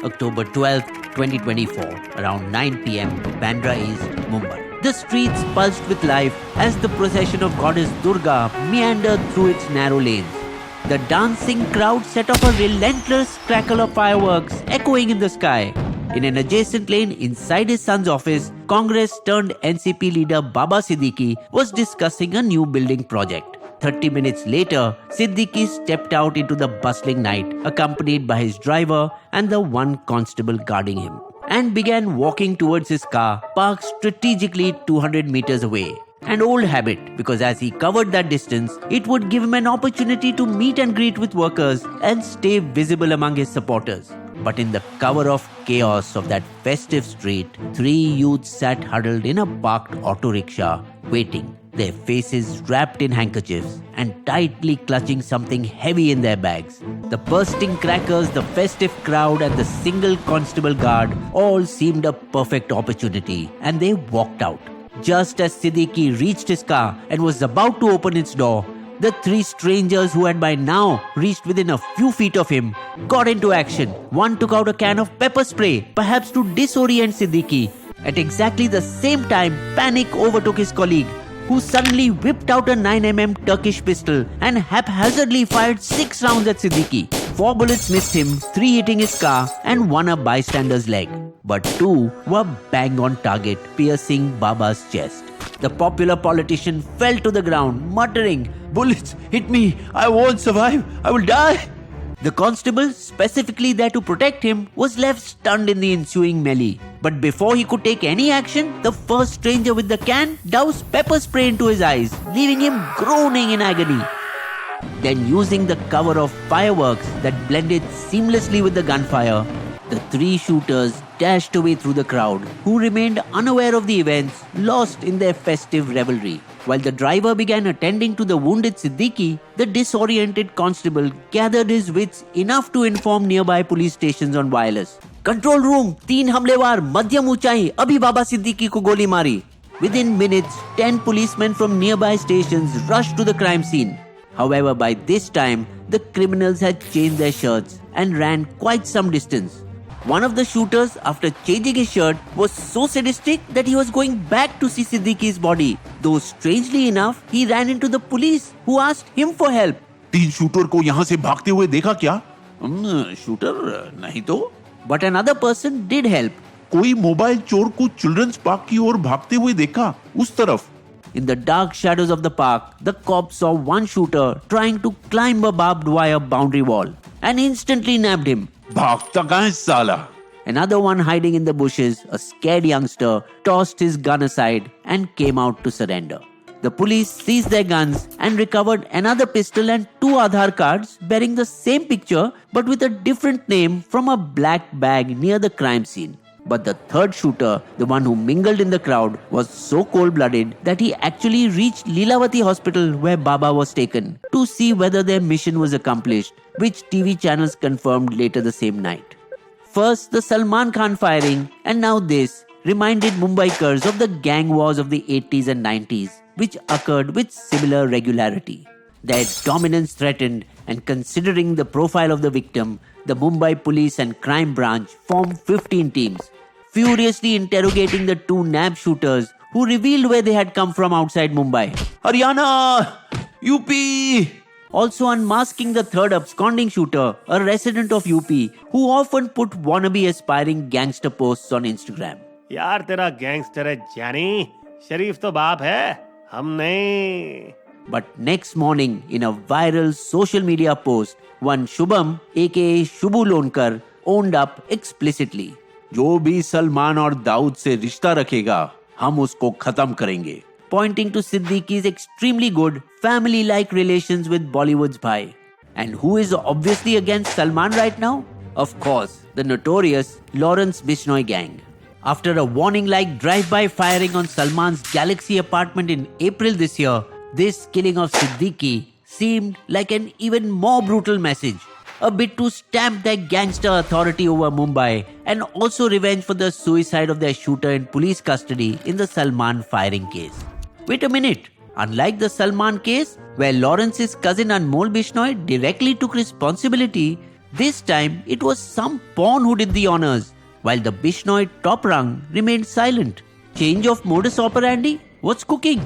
October 12, 2024, around 9 p.m., Bandra East, Mumbai. The streets pulsed with life as the procession of goddess Durga meandered through its narrow lanes. The dancing crowd set off a relentless crackle of fireworks echoing in the sky. In an adjacent lane inside his son's office, Congress turned NCP leader Baba Siddiqui was discussing a new building project. 30 minutes later, Siddiqui stepped out into the bustling night, accompanied by his driver and the one constable guarding him, and began walking towards his car, parked strategically 200 meters away. An old habit, because as he covered that distance, it would give him an opportunity to meet and greet with workers and stay visible among his supporters. But in the cover of chaos of that festive street, 3 youths sat huddled in a parked auto rickshaw, waiting, their faces wrapped in handkerchiefs and tightly clutching something heavy in their bags. The bursting crackers, the festive crowd and the single constable guard all seemed a perfect opportunity, and they walked out. Just as Siddiqui reached his car and was about to open its door, the 3 strangers who had by now reached within a few feet of him got into action. One took out a can of pepper spray, perhaps to disorient Siddiqui. At exactly the same time, panic overtook his colleague, who suddenly whipped out a 9mm Turkish pistol and haphazardly fired 6 rounds at Siddiqui. 4 bullets missed him, 3 hitting his car and 1 a bystander's leg. But 2 were bang on target, piercing Baba's chest. The popular politician fell to the ground, muttering, "Bullets hit me, I won't survive, I will die." The constable, specifically there to protect him, was left stunned in the ensuing melee. But before he could take any action, the first stranger with the can doused pepper spray into his eyes, leaving him groaning in agony. Then, using the cover of fireworks that blended seamlessly with the gunfire, the 3 shooters dashed away through the crowd, who remained unaware of the events, lost in their festive revelry. While the driver began attending to the wounded Siddiqui, the disoriented constable gathered his wits enough to inform nearby police stations on wireless. "Control room, 3 हमलेवार, मध्यम ऊंचाई, अभी बाबा सिद्दीकी को गोली मारी." Within minutes, 10 policemen from nearby stations rushed to the crime scene. However, by this time, the criminals had changed their shirts and ran quite some distance. One of the shooters, after changing his shirt, was so sadistic that he was going back to see Siddiqui's body. Though strangely enough, he ran into the police, who asked him for help. 3 shooter को यहाँ से भागते हुए देखा क्या? Shooter नहीं तो. But another person did help. कोई मोबाइल चोर को चिल्ड्रंस पार्क की ओर भागते हुए देखा, उस तरफ. In the dark shadows of the park, the cops saw one shooter trying to climb a barbed wire boundary wall and instantly nabbed him. भागता कहाँ है साला? Another one hiding in the bushes, a scared youngster, tossed his gun aside and came out to surrender. The police seized their guns and recovered another pistol and 2 Aadhaar cards bearing the same picture but with a different name from a black bag near the crime scene. But the 3rd shooter, the one who mingled in the crowd, was so cold-blooded that he actually reached Lilavati Hospital where Baba was taken to see whether their mission was accomplished, which TV channels confirmed later the same night. First, the Salman Khan firing, and now this reminded Mumbaikars of the gang wars of the 80s and 90s, which occurred with similar regularity. Their dominance threatened, and considering the profile of the victim, the Mumbai Police and Crime Branch formed 15 teams, furiously interrogating the 2 nab shooters who revealed where they had come from outside Mumbai. Haryana, UP. Also unmasking the 3rd absconding shooter, a resident of UP, who often put wannabe aspiring gangster posts on Instagram. यार तेरा gangster है जानी, शरीफ तो बाप है, हम नहीं. But next morning, in a viral social media post, one Shubham, aka Shubhu Lonkar, owned up explicitly. जो भी सलमान और दाऊद से रिश्ता रखेगा, हम उसको खत्म करेंगे. Pointing to Siddiqui's extremely good family-like relations with Bollywood's bhai. And who is obviously against Salman right now? Of course, the notorious Lawrence Bishnoi gang. After a warning-like drive-by firing on Salman's Galaxy apartment in April this year, this killing of Siddiqui seemed like an even more brutal message. A bit to stamp their gangster authority over Mumbai and also revenge for the suicide of their shooter in police custody in the Salman firing case. Wait a minute. Unlike the Salman case, where Lawrence's cousin Anmol Bishnoi directly took responsibility, This time, it was some pawn who did the honors, while the Bishnoi top rung remained silent. Change of modus operandi? What's cooking?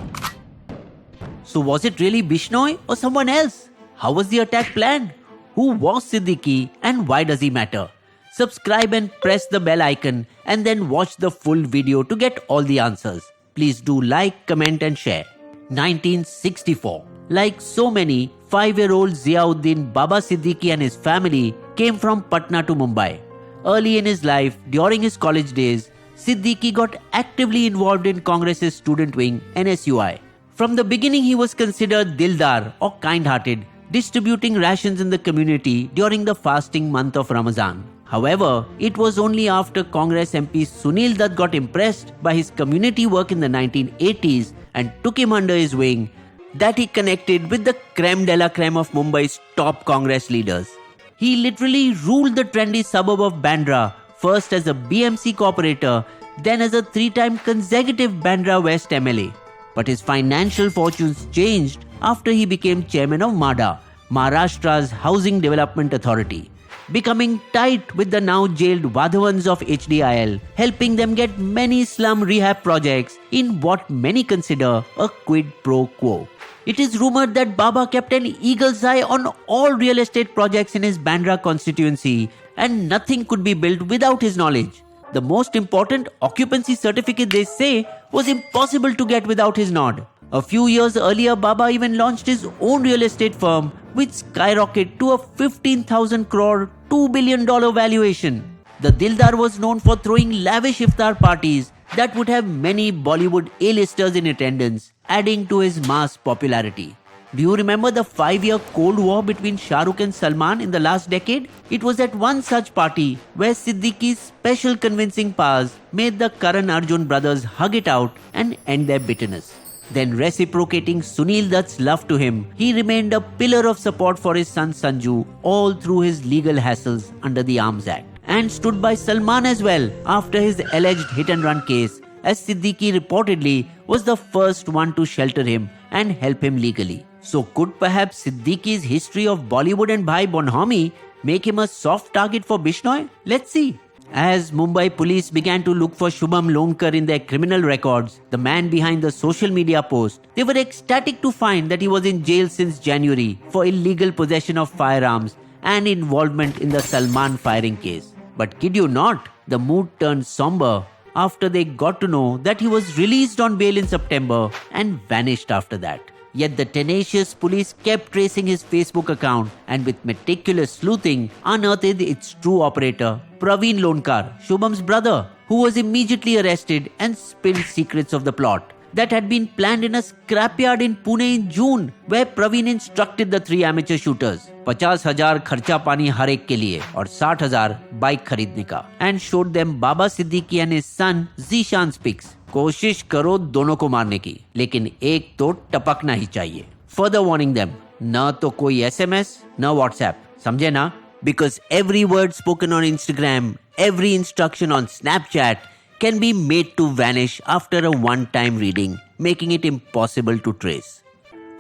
So was it really Bishnoi or someone else? How was the attack planned? Who was Siddiqui and why does he matter? Subscribe and press the bell icon and then watch the full video to get all the answers. Please do like, comment and share. 1964. Like so many, 5-year-old Ziauddin Baba Siddiqui and his family came from Patna to Mumbai. Early in his life, during his college days, Siddiqui got actively involved in Congress's student wing, NSUI. From the beginning, he was considered Dildar or kind-hearted, distributing rations in the community during the fasting month of Ramadan. However, it was only after Congress MP Sunil Dutt got impressed by his community work in the 1980s and took him under his wing that he connected with the creme de la creme of Mumbai's top Congress leaders. He literally ruled the trendy suburb of Bandra, first as a BMC corporator, then as a 3-time consecutive Bandra West MLA. But his financial fortunes changed after he became chairman of MHADA, Maharashtra's Housing Development Authority, becoming tight with the now jailed Vadhavans of HDIL, helping them get many slum rehab projects in what many consider a quid pro quo. It is rumored that Baba kept an eagle's eye on all real estate projects in his Bandra constituency and nothing could be built without his knowledge. The most important occupancy certificate, they say, was impossible to get without his nod. A few years earlier, Baba even launched his own real estate firm, which skyrocketed to a 15,000 crore, $2 billion valuation. The Dildar was known for throwing lavish iftar parties that would have many Bollywood A-listers in attendance, adding to his mass popularity. Do you remember the 5-year Cold War between Shah Rukh and Salman in the last decade? It was at one such party where Siddiqui's special convincing powers made the Karan Arjun brothers hug it out and end their bitterness. Then reciprocating Sunil Dutt's love to him, he remained a pillar of support for his son Sanju all through his legal hassles under the Arms Act, and stood by Salman as well after his alleged hit-and-run case, as Siddiqui reportedly was the first one to shelter him and help him legally. So could perhaps Siddiqui's history of Bollywood and Bhai Bonhomie make him a soft target for Bishnoi? Let's see. As Mumbai police began to look for Shubham Lonkar in their criminal records, the man behind the social media post, they were ecstatic to find that he was in jail since January for illegal possession of firearms and involvement in the Salman firing case. But kid you not, the mood turned somber after they got to know that he was released on bail in September and vanished after that. Yet the tenacious police kept tracing his Facebook account and with meticulous sleuthing unearthed its true operator, Praveen Lonkar, Shubham's brother, who was immediately arrested and spilled secrets of the plot that had been planned in a scrapyard in Pune in June, where Praveen instructed the 3 amateur shooters, 50,000 kharcha pani har ek ke liye aur 60,000 bike kharidne ka, and showed them Baba Siddique and his son Zishan's pics. कोशिश करो दोनों को मारने की, लेकिन एक तो टपकना ही चाहिए. Further warning them, ना तो कोई SMS, ना WhatsApp, समझे ना? Because every word spoken on Instagram, every instruction on Snapchat can be made to vanish after a one-time reading, making it impossible to trace.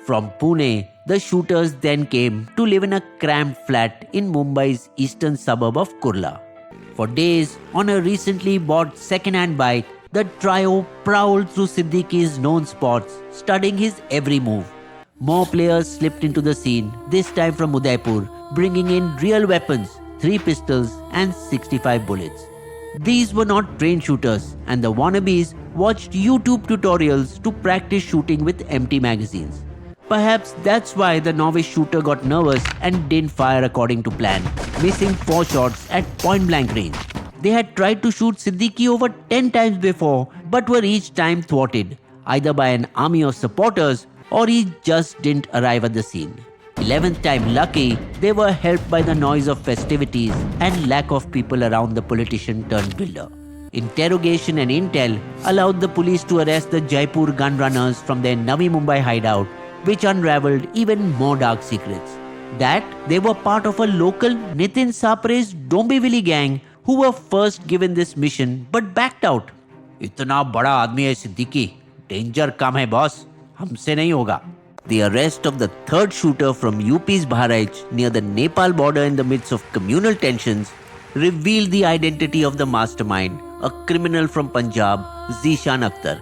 From Pune, the shooters then came to live in a cramped flat in Mumbai's eastern suburb of Kurla. For days, on a recently bought second-hand bike, the trio prowled through Siddiqui's known spots, studying his every move. More players slipped into the scene, this time from Udaipur, bringing in real weapons, 3 pistols and 65 bullets. These were not trained shooters, and the wannabes watched YouTube tutorials to practice shooting with empty magazines. Perhaps that's why the novice shooter got nervous and didn't fire according to plan, missing 4 shots at point-blank range. They had tried to shoot Siddiqui over 10 times before, but were each time thwarted, either by an army of supporters or he just didn't arrive at the scene. 11th time lucky, they were helped by the noise of festivities and lack of people around the politician turned builder. Interrogation and intel allowed the police to arrest the Jaipur gun runners from their Navi Mumbai hideout, which unraveled even more dark secrets. That they were part of a local Nitin Sapre's Dombivli gang who were first given this mission but backed out. इतना बड़ा आदमी है Siddiqui, danger काम है boss, हमसे नहीं होगा. The arrest of the third shooter from UP's Bahraich near the Nepal border in the midst of communal tensions revealed the identity of the mastermind, a criminal from Punjab, Zishan Akhtar,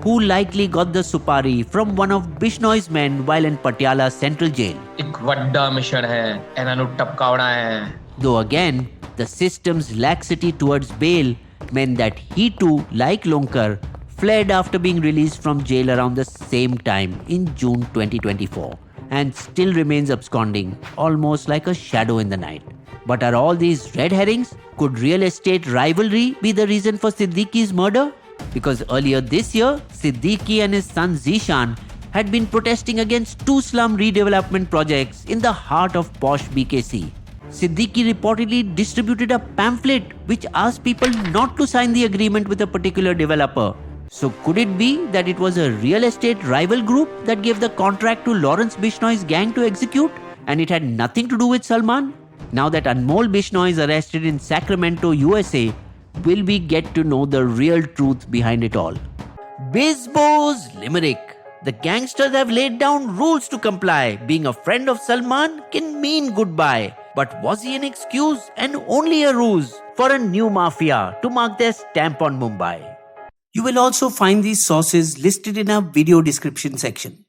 who likely got the supari from one of Bishnoi's men while in Patiala Central Jail. एक वड्डा mission है, ਇਹਨਾਂ ਨੂੰ ਟਪਕਾਉਣਾ ਹੈ. Though again, the system's laxity towards bail meant that he too, like Lonkar, fled after being released from jail around the same time in June 2024 and still remains absconding, almost like a shadow in the night. But are all these red herrings? Could real estate rivalry be the reason for Siddiqui's murder? Because earlier this year, Siddiqui and his son Zishan had been protesting against 2 slum redevelopment projects in the heart of posh BKC. Siddiqui reportedly distributed a pamphlet which asked people not to sign the agreement with a particular developer. So could it be that it was a real estate rival group that gave the contract to Lawrence Bishnoi's gang to execute and it had nothing to do with Salman? Now that Anmol Bishnoi is arrested in Sacramento, USA, will we get to know the real truth behind it all? Bisbo's limerick. The gangsters have laid down rules to comply. Being a friend of Salman can mean goodbye. But was he an excuse and only a ruse for a new mafia to mark their stamp on Mumbai? You will also find these sources listed in our video description section.